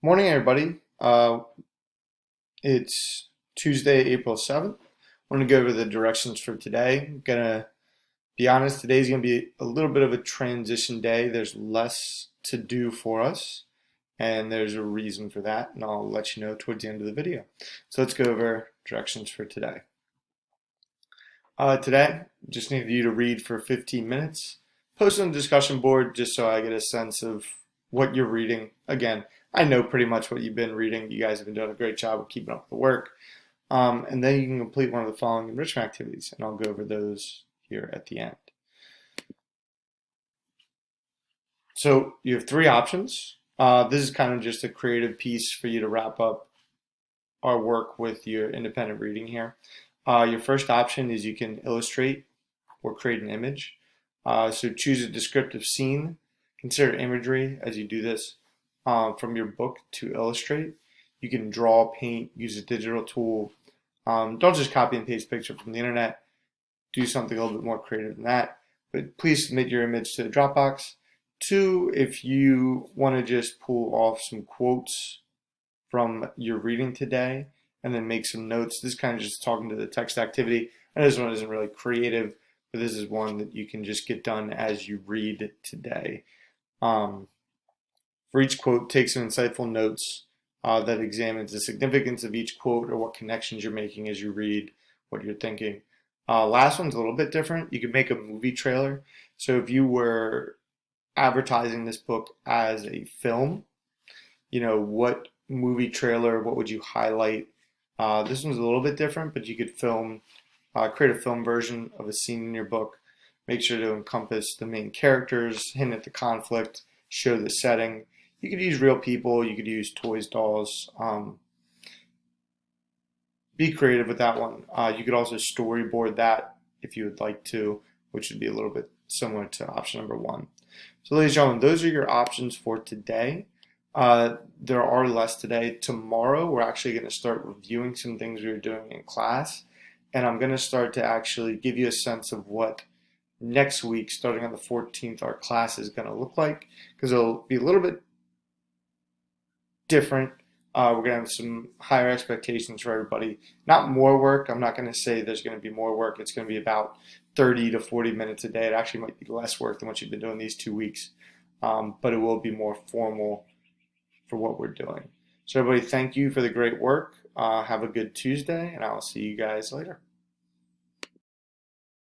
Morning, everybody. It's Tuesday, April 7th. I'm going to go over the directions for today. I'm going to be honest, today's going to be a little bit of a transition day. There's less to do for us, and there's a reason for that, and I'll let you know towards the end of the video. So let's go over directions for today. Today, just need you to read for 15 minutes. Post on the discussion board just so I get a sense of what you're reading. Again, I know pretty much what you've been reading. You guys have been doing a great job of keeping up with the work. And then you can complete one of the following enrichment activities, and I'll go over those here at the end. So you have three options. This is kind of just a creative piece for you to wrap up our work with your independent reading here. Your first option is you can illustrate or create an image. So choose a descriptive scene. Consider imagery as you do this from your book to illustrate. You can draw, paint, use a digital tool. Don't just copy and paste picture from the internet. Do something a little bit more creative than that. But please submit your image to the Dropbox. Two, if you want to just pull off some quotes from your reading today and then make some notes. This kind of just talking to the text activity. And this one isn't really creative, but this is one that you can just get done as you read today. For each quote, take some insightful notes that examines the significance of each quote or what connections you're making as you read what you're thinking. Last one's a little bit different. You could make a movie trailer. So if you were advertising this book as a film, what movie trailer, what would you highlight? This one's a little bit different, but you could create a film version of a scene in your book. Make sure to encompass the main characters, hint at the conflict, show the setting. You could use real people, you could use toys, dolls. Be creative with that one. You could also storyboard that if you would like to, which would be a little bit similar to option number one. So ladies and gentlemen, those are your options for today. There are less today. Tomorrow, we're actually going to start reviewing some things we were doing in class, and I'm going to start to actually give you a sense of what next week, starting on the 14th, our class is going to look like, because it'll be a little bit different. We're going to have some higher expectations for everybody. Not more work. I'm not going to say there's going to be more work. It's going to be about 30 to 40 minutes a day. It actually might be less work than what you've been doing these 2 weeks, but it will be more formal for what we're doing. So everybody, thank you for the great work. Have a good Tuesday, and I'll see you guys later.